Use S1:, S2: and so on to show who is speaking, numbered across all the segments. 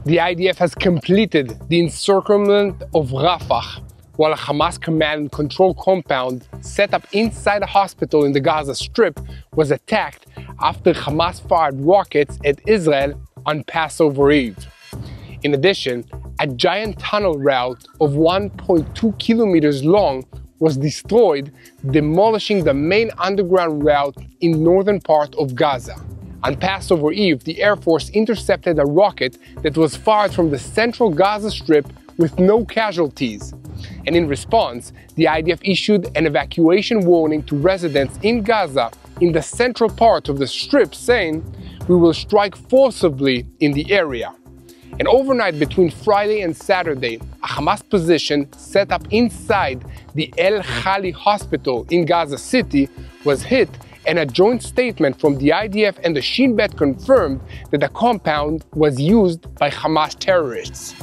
S1: The IDF has completed the encirclement of Rafah, while a Hamas command and control compound set up inside a hospital in the Gaza Strip was attacked after Hamas fired rockets at Israel on Passover Eve. In addition, a giant tunnel route of 1.2 kilometers long was destroyed, demolishing the main underground route in northern part of Gaza. On Passover Eve, the Air Force intercepted a rocket that was fired from the central Gaza Strip with no casualties. And in response, the IDF issued an evacuation warning to residents in Gaza in the central part of the Strip, saying, "We will strike forcibly in the area." And overnight between Friday and Saturday, a Hamas position set up inside the El Khali hospital in Gaza City was hit, and a joint statement from the IDF and the Shin Bet confirmed that the compound was used by Hamas terrorists.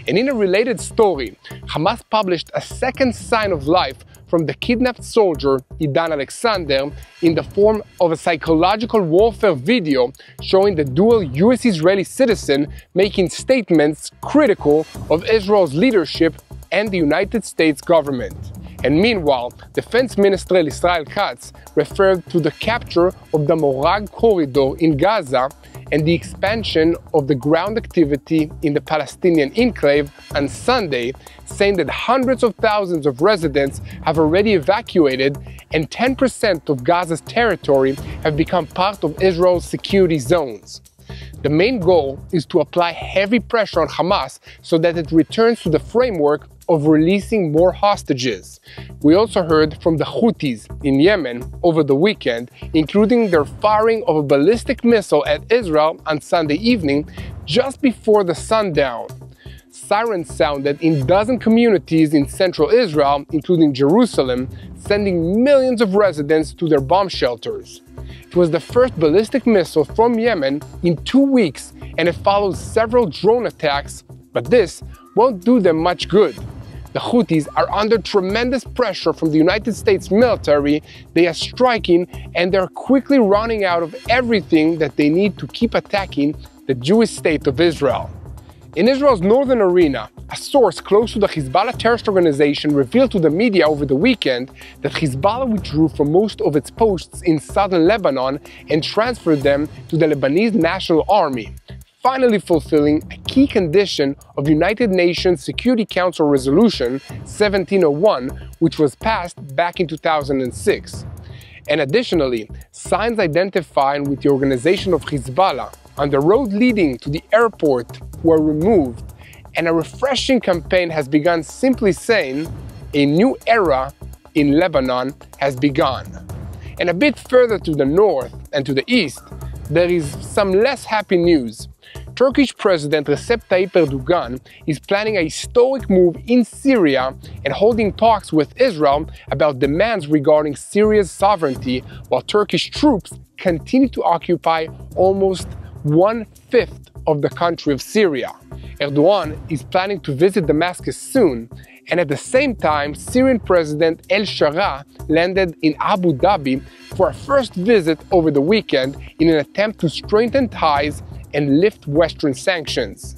S1: And in a related story, Hamas published a second sign of life from the kidnapped soldier Idan Alexander in the form of a psychological warfare video showing the dual U.S. Israeli citizen making statements critical of Israel's leadership and the United States government. And meanwhile, Defense Minister Israel Katz referred to the capture of the Morag corridor in Gaza and the expansion of the ground activity in the Palestinian enclave on Sunday, saying that hundreds of thousands of residents have already evacuated and 10% of Gaza's territory have become part of Israel's security zones. The main goal is to apply heavy pressure on Hamas so that it returns to the framework of releasing more hostages. We also heard from the Houthis in Yemen over the weekend, including their firing of a ballistic missile at Israel on Sunday evening just before the sundown. Sirens sounded in dozen communities in central Israel, including Jerusalem, sending millions of residents to their bomb shelters. It was the first ballistic missile from Yemen in 2 weeks, and it follows several drone attacks, but this won't do them much good. The Houthis are under tremendous pressure from the United States military. They are striking, and they're quickly running out of everything that they need to keep attacking the Jewish state of Israel. In Israel's northern arena, a source close to the Hezbollah terrorist organization revealed to the media over the weekend that Hezbollah withdrew from most of its posts in southern Lebanon and transferred them to the Lebanese National Army, finally fulfilling a key condition of United Nations Security Council Resolution 1701, which was passed back in 2006. And additionally, signs identifying with the organization of Hezbollah on the road leading to the airport were removed, and a refreshing campaign has begun, simply saying, "A new era in Lebanon has begun." And a bit further to the north and to the east, there is some less happy news. Turkish President Recep Tayyip Erdogan is planning a historic move in Syria and holding talks with Israel about demands regarding Syria's sovereignty, while Turkish troops continue to occupy almost 1/5 of the country of Syria. Erdogan is planning to visit Damascus soon, and at the same time, Syrian President El-Shara landed in Abu Dhabi for a first visit over the weekend in an attempt to strengthen ties and lift Western sanctions.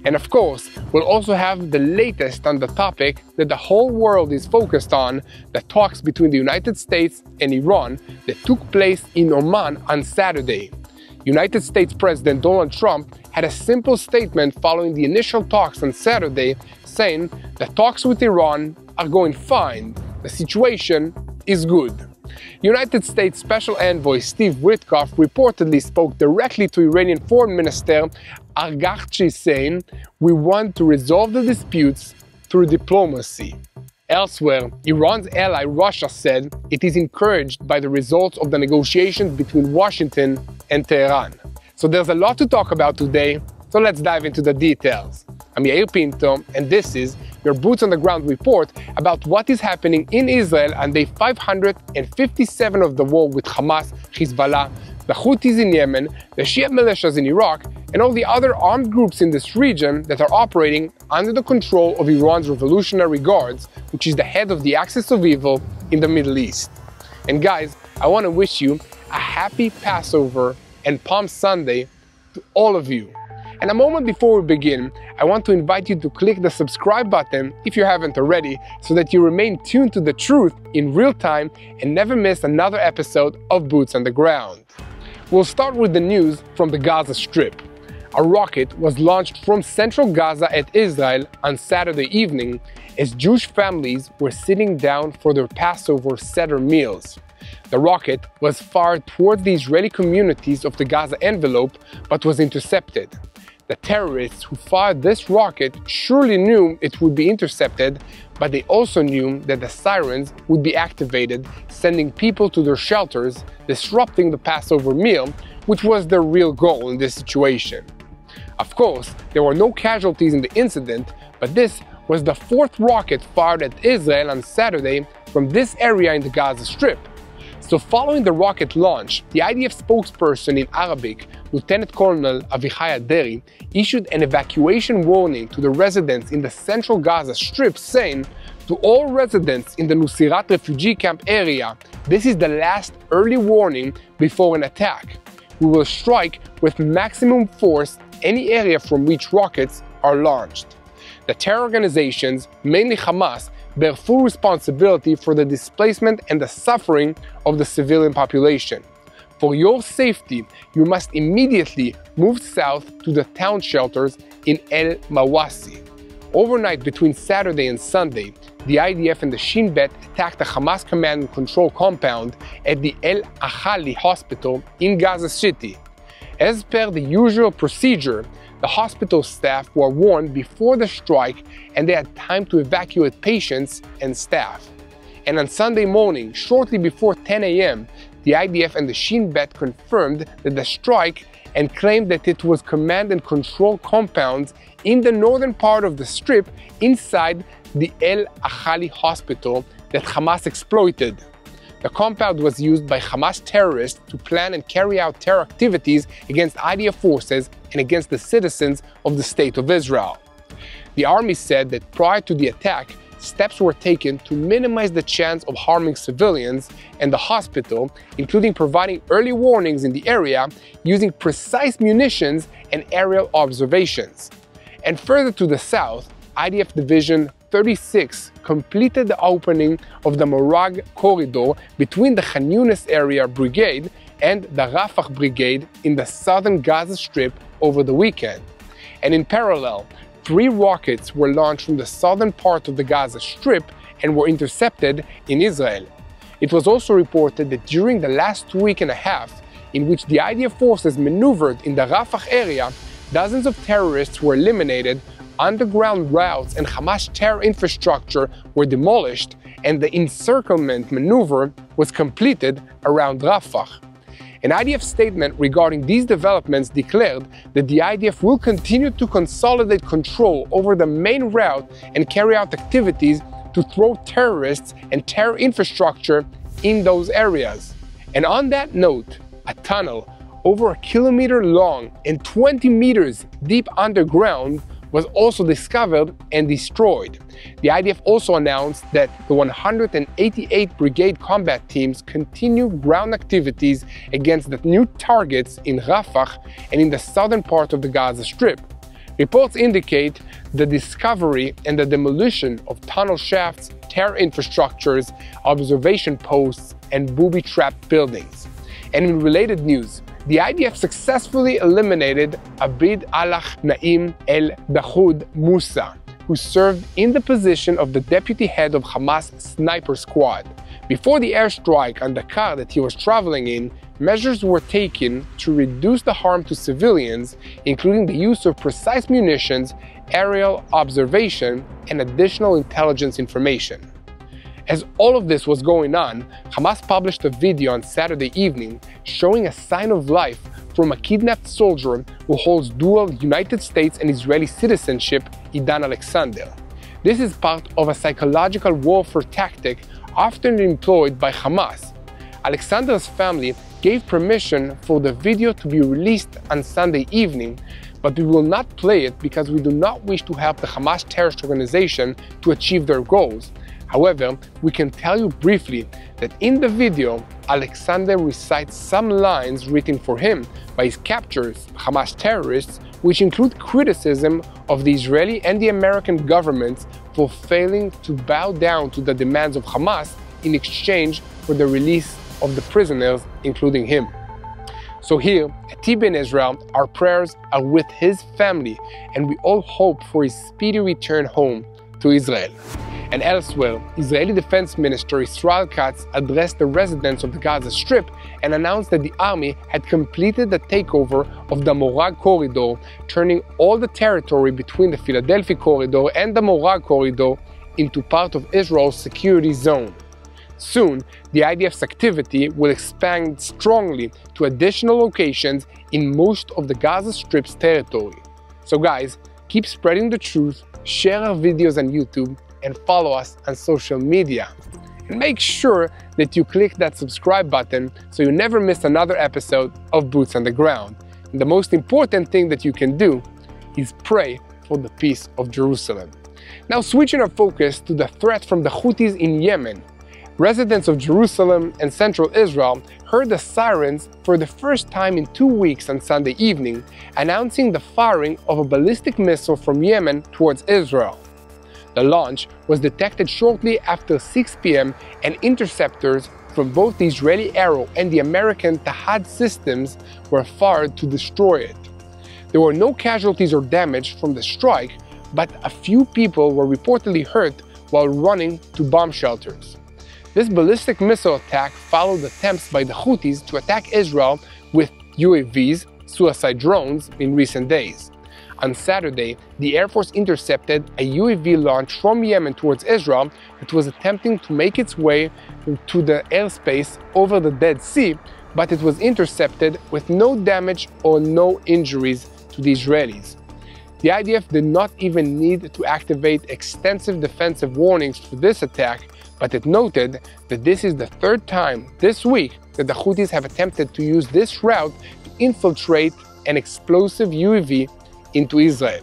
S1: And of course, we'll also have the latest on the topic that the whole world is focused on, the talks between the United States and Iran that took place in Oman on Saturday. United States President Donald Trump had a simple statement following the initial talks on Saturday, saying the talks with Iran are going fine, the situation is good. United States Special Envoy Steve Witkoff reportedly spoke directly to Iranian Foreign Minister Araghchi, saying, "We want to resolve the disputes through diplomacy." Elsewhere, Iran's ally Russia said it is encouraged by the results of the negotiations between Washington and Tehran. So there's a lot to talk about today, so let's dive into the details. I'm Yair Pinto, and this is your Boots on the Ground report about what is happening in Israel on day 557 of the war with Hamas, Hezbollah, the Houthis in Yemen, the Shia militias in Iraq, and all the other armed groups in this region that are operating under the control of Iran's Revolutionary Guards, which is the head of the axis of evil in the Middle East. And guys, I want to wish you a happy Passover and Palm Sunday to all of you. And a moment before we begin, I want to invite you to click the subscribe button if you haven't already, so that you remain tuned to the truth in real time and never miss another episode of Boots on the Ground. We'll start with the news from the Gaza Strip. A rocket was launched from central Gaza at Israel on Saturday evening as Jewish families were sitting down for their Passover Seder meals. The rocket was fired towards the Israeli communities of the Gaza envelope but was intercepted. The terrorists who fired this rocket surely knew it would be intercepted, but they also knew that the sirens would be activated, sending people to their shelters, disrupting the Passover meal, which was their real goal in this situation. Of course, there were no casualties in the incident, but this was the fourth rocket fired at Israel on Saturday from this area in the Gaza Strip. So following the rocket launch, the IDF spokesperson in Arabic, Lieutenant Colonel Avichai Aderi, issued an evacuation warning to the residents in the central Gaza Strip, saying, "To all residents in the Nusirat refugee camp area, this is the last early warning before an attack. We will strike with maximum force any area from which rockets are launched." The terror organizations, mainly Hamas, bear full responsibility for the displacement and the suffering of the civilian population. For your safety, you must immediately move south to the town shelters in El Mawasi. Overnight between Saturday and Sunday, the IDF and the Shin Bet attacked the Hamas command and control compound at the El Ahali hospital in Gaza City. As per the usual procedure, the hospital staff were warned before the strike and they had time to evacuate patients and staff. And on Sunday morning, shortly before 10 a.m., the IDF and the Shin Bet confirmed that the strike and claimed that it was command and control compounds in the northern part of the strip inside the El Ahali hospital that Hamas exploited. The compound was used by Hamas terrorists to plan and carry out terror activities against IDF forces and against the citizens of the State of Israel. The army said that prior to the attack, steps were taken to minimize the chance of harming civilians and the hospital, including providing early warnings in the area using precise munitions and aerial observations. And further to the south, IDF Division 36 completed the opening of the Morag corridor between the Khan Yunis area brigade and the Rafah brigade in the southern Gaza Strip over the weekend. And in parallel, 3 rockets were launched from the southern part of the Gaza Strip and were intercepted in Israel. It was also reported that during the last week and a half, in which the IDF forces maneuvered in the Rafah area, dozens of terrorists were eliminated, underground routes and Hamas terror infrastructure were demolished, and the encirclement maneuver was completed around Rafah. An IDF statement regarding these developments declared that the IDF will continue to consolidate control over the main route and carry out activities to throw terrorists and terror infrastructure in those areas. And on that note, a tunnel over 1 kilometer long and 20 meters deep underground was also discovered and destroyed. The IDF also announced that the 188 Brigade combat teams continue ground activities against the new targets in Rafah and in the southern part of the Gaza Strip. Reports indicate the discovery and the demolition of tunnel shafts, terror infrastructures, observation posts, and booby-trapped buildings. And in related news, the IDF successfully eliminated Abid Allah Naim El Dahoud Musa, who served in the position of the deputy head of Hamas sniper squad. Before the airstrike on the car that he was traveling in, measures were taken to reduce the harm to civilians, including the use of precise munitions, aerial observation, and additional intelligence information. As all of this was going on, Hamas published a video on Saturday evening showing a sign of life from a kidnapped soldier who holds dual United States and Israeli citizenship, Idan Alexander. This is part of a psychological warfare tactic often employed by Hamas. Alexander's family gave permission for the video to be released on Sunday evening, but we will not play it because we do not wish to help the Hamas terrorist organization to achieve their goals. However, we can tell you briefly that in the video, Alexander recites some lines written for him by his captors, Hamas terrorists, which include criticism of the Israeli and the American governments for failing to bow down to the demands of Hamas in exchange for the release of the prisoners, including him. So here at TBN Israel, our prayers are with his family, and we all hope for his speedy return home to Israel. And elsewhere, Israeli Defense Minister Israel Katz addressed the residents of the Gaza Strip and announced that the army had completed the takeover of the Morag corridor, turning all the territory between the Philadelphia corridor and the Morag corridor into part of Israel's security zone. Soon, the IDF's activity will expand strongly to additional locations in most of the Gaza Strip's territory. So guys, keep spreading the truth, share our videos on YouTube, and follow us on social media. And make sure that you click that subscribe button so you never miss another episode of Boots on the Ground. And the most important thing that you can do is pray for the peace of Jerusalem. Now switching our focus to the threat from the Houthis in Yemen. Residents of Jerusalem and central Israel heard the sirens for the first time in 2 weeks on Sunday evening, announcing the firing of a ballistic missile from Yemen towards Israel. The launch was detected shortly after 6 p.m. and interceptors from both the Israeli Arrow and the American Tahad systems were fired to destroy it. There were no casualties or damage from the strike, but a few people were reportedly hurt while running to bomb shelters. This ballistic missile attack followed attempts by the Houthis to attack Israel with UAVs, suicide drones, in recent days. On Saturday, the Air Force intercepted a UAV launch from Yemen towards Israel that was attempting to make its way to the airspace over the Dead Sea, but it was intercepted with no damage or no injuries to the Israelis. The IDF did not even need to activate extensive defensive warnings for this attack, but it noted that this is the third time this week that the Houthis have attempted to use this route to infiltrate an explosive UAV into Israel.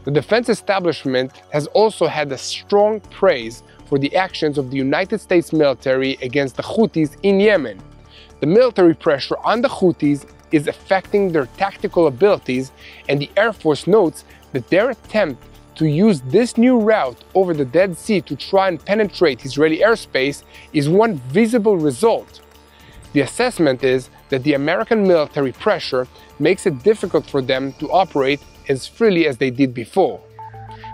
S1: The defense establishment has also had a strong praise for the actions of the United States military against the Houthis in Yemen. The military pressure on the Houthis is affecting their tactical abilities, and the Air Force notes that their attempt to use this new route over the Dead Sea to try and penetrate Israeli airspace is one visible result. The assessment is that the American military pressure makes it difficult for them to operate as freely as they did before.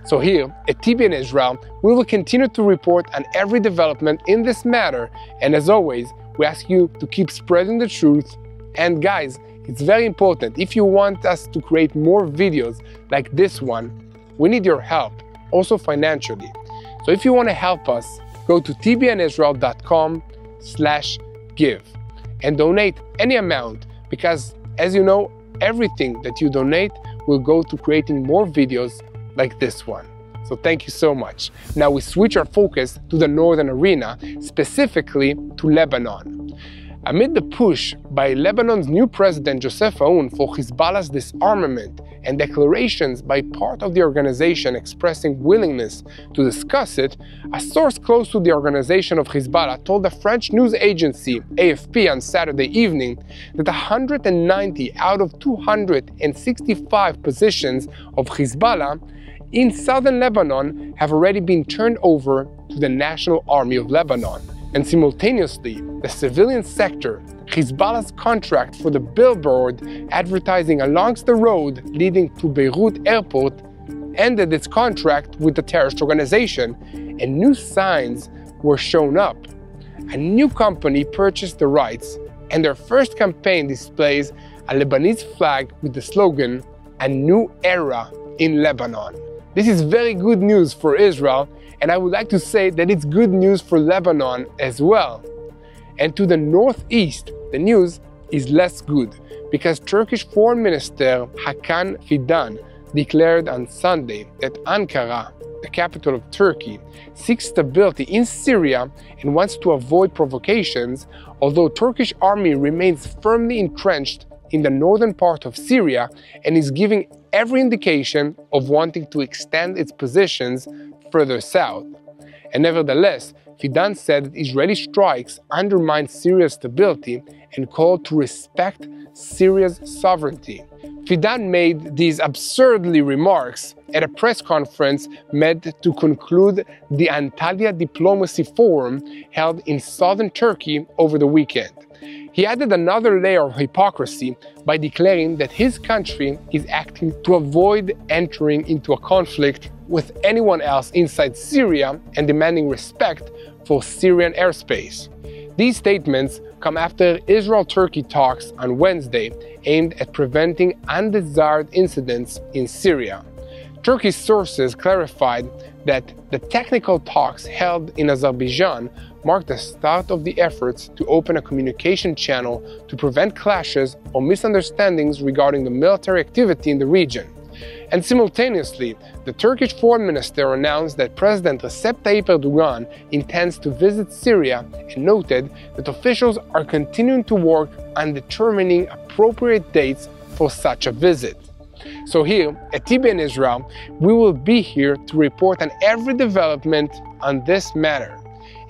S1: So here at TBN Israel, we will continue to report on every development in this matter, and as always, we ask you to keep spreading the truth. And guys, it's very important, if you want us to create more videos like this one, we need your help, also financially. So if you want to help us, go to tbnisrael.com/give and donate any amount, because as you know, everything that you donate will go to creating more videos like this one. So thank you so much. Now we switch our focus to the northern arena, specifically to Lebanon. Amid the push by Lebanon's new president Joseph Aoun for Hezbollah's disarmament and declarations by part of the organization expressing willingness to discuss it, a source close to the organization of Hezbollah told the French news agency AFP on Saturday evening that 190 out of 265 positions of Hezbollah in southern Lebanon have already been turned over to the National Army of Lebanon. And simultaneously, the civilian sector, Hezbollah's contract for the billboard advertising along the road leading to Beirut airport, ended its contract with the terrorist organization, and new signs were shown up. A new company purchased the rights, and their first campaign displays a Lebanese flag with the slogan, "A New Era in Lebanon." This is very good news for Israel, and I would like to say that it's good news for Lebanon as well. And to the northeast, the news is less good, because Turkish Foreign Minister Hakan Fidan declared on Sunday that Ankara, the capital of Turkey, seeks stability in Syria and wants to avoid provocations, although Turkish army remains firmly entrenched in the northern part of Syria and is giving every indication of wanting to extend its positions further south. And nevertheless, Fidan said that Israeli strikes undermine Syria's stability and called to respect Syria's sovereignty. Fidan made these absurdly remarks at a press conference meant to conclude the Antalya Diplomacy Forum held in southern Turkey over the weekend. He added another layer of hypocrisy by declaring that his country is acting to avoid entering into a conflict with anyone else inside Syria and demanding respect for Syrian airspace. These statements come after Israel-Turkey talks on Wednesday aimed at preventing undesired incidents in Syria. Turkey's sources clarified that the technical talks held in Azerbaijan marked the start of the efforts to open a communication channel to prevent clashes or misunderstandings regarding the military activity in the region. And simultaneously, the Turkish foreign minister announced that President Recep Tayyip Erdogan intends to visit Syria and noted that officials are continuing to work on determining appropriate dates for such a visit. So here at TBN Israel, we will be here to report on every development on this matter.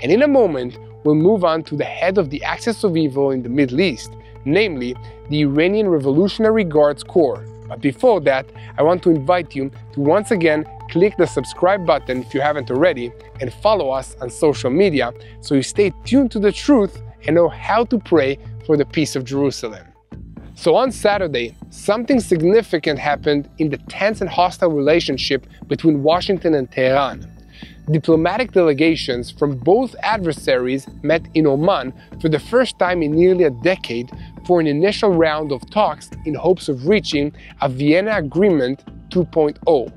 S1: And in a moment, we'll move on to the head of the axis of evil in the Middle East, namely the Iranian Revolutionary Guards Corps. But before that, I want to invite you to once again click the subscribe button if you haven't already and follow us on social media so you stay tuned to the truth and know how to pray for the peace of Jerusalem. So on Saturday, something significant happened in the tense and hostile relationship between Washington and Tehran. Diplomatic delegations from both adversaries met in Oman for the first time in nearly a decade for an initial round of talks in hopes of reaching a Vienna Agreement 2.0.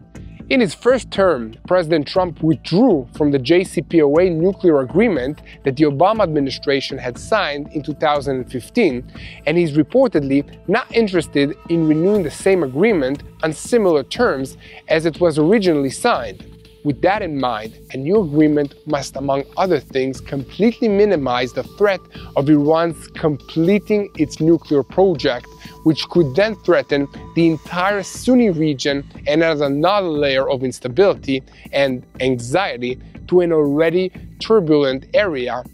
S1: In his first term, President Trump withdrew from the JCPOA nuclear agreement that the Obama administration had signed in 2015, and he's reportedly not interested in renewing the same agreement on similar terms as it was originally signed. With that in mind, a new agreement must, among other things, completely minimize the threat of Iran's completing its nuclear project, which could then threaten the entire Sunni region and add another layer of instability and anxiety to an already turbulent area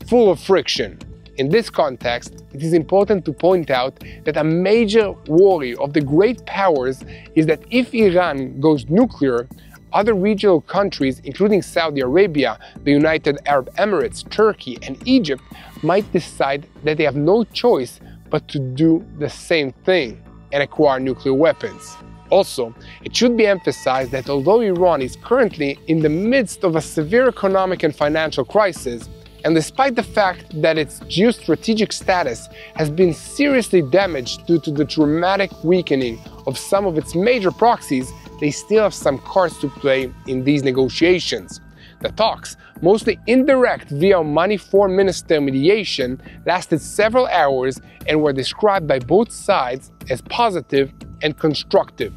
S1: full of friction. In this context, it is important to point out that a major worry of the great powers is that if Iran goes nuclear, other regional countries, including Saudi Arabia, the United Arab Emirates, Turkey, and Egypt, might decide that they have no choice but to do the same thing and acquire nuclear weapons. Also, it should be emphasized that although Iran is currently in the midst of a severe economic and financial crisis, and despite the fact that its geostrategic status has been seriously damaged due to the dramatic weakening of some of its major proxies, they still have some cards to play in these negotiations. The talks, mostly indirect via Omani foreign minister mediation, lasted several hours and were described by both sides as positive and constructive.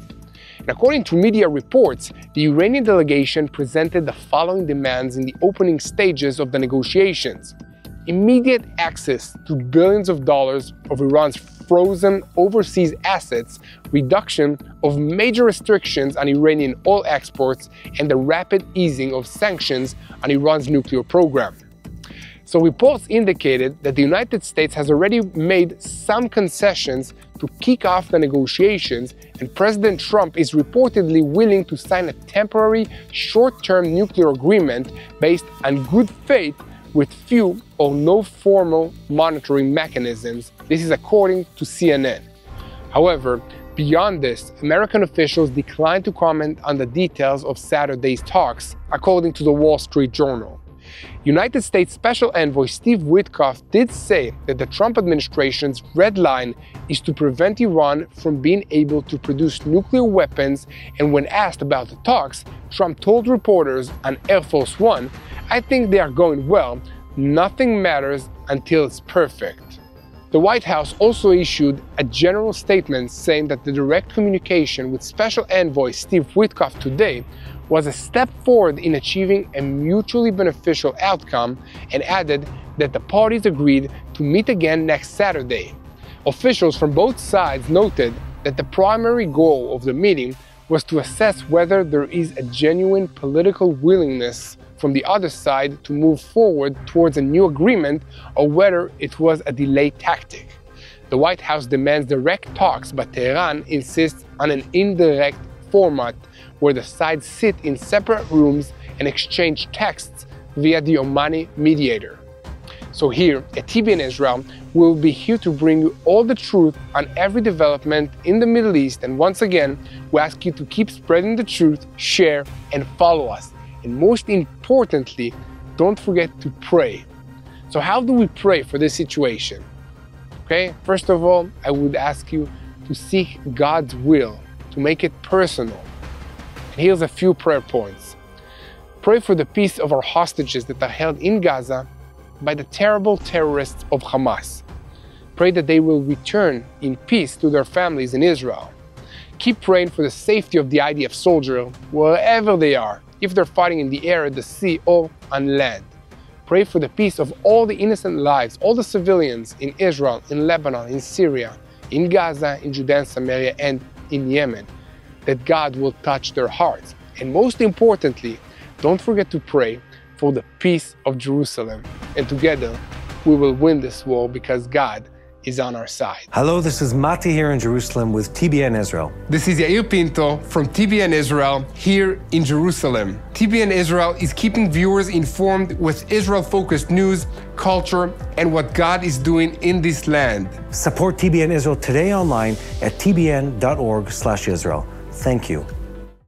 S1: And according to media reports, the Iranian delegation presented the following demands in the opening stages of the negotiations: immediate access to billions of dollars of Iran's frozen overseas assets, reduction of major restrictions on Iranian oil exports, and the rapid easing of sanctions on Iran's nuclear program. So reports indicated that the United States has already made some concessions to kick off the negotiations, and President Trump is reportedly willing to sign a temporary short-term nuclear agreement based on good faith with few or no formal monitoring mechanisms. This is according to CNN. However, beyond this, American officials declined to comment on the details of Saturday's talks, according to the Wall Street Journal. United States Special Envoy Steve Witkoff did say that the Trump administration's red line is to prevent Iran from being able to produce nuclear weapons, and when asked about the talks, Trump told reporters on Air Force One, "I think they are going well. Nothing matters until it's perfect." The White House also issued a general statement saying that the direct communication with Special Envoy Steve Witkoff today was a step forward in achieving a mutually beneficial outcome, and added that the parties agreed to meet again next Saturday. Officials from both sides noted that the primary goal of the meeting was to assess whether there is a genuine political willingness from the other side to move forward towards a new agreement, or whether it was a delay tactic. The White House demands direct talks, but Tehran insists on an indirect format where the sides sit in separate rooms and exchange texts via the Omani mediator. So here at TBN Israel, we'll be here to bring you all the truth on every development in the Middle East. And once again, we ask you to keep spreading the truth, share, and follow us. And most importantly, don't forget to pray. So how do we pray for this situation? Okay, first of all, I would ask you to seek God's will, to make it personal. And here's a few prayer points. Pray for the peace of our hostages that are held in Gaza by the terrible terrorists of Hamas. Pray that they will return in peace to their families in Israel. Keep praying for the safety of the IDF soldiers wherever they are, if they're fighting in the air, the sea, or on land. Pray for the peace of all the innocent lives, all the civilians in Israel, in Lebanon, in Syria, in Gaza, in Judea and Samaria, and in Yemen, that God will touch their hearts. And most importantly, don't forget to pray for the peace of Jerusalem. And together, we will win this war because God is on our side.
S2: Hello, this is Mati here in Jerusalem with TBN Israel.
S1: This is Yair Pinto from TBN Israel here in Jerusalem. TBN Israel is keeping viewers informed with Israel-focused news, culture, and what God is doing in this land.
S2: Support TBN Israel today online at tbn.org/Israel. Thank you.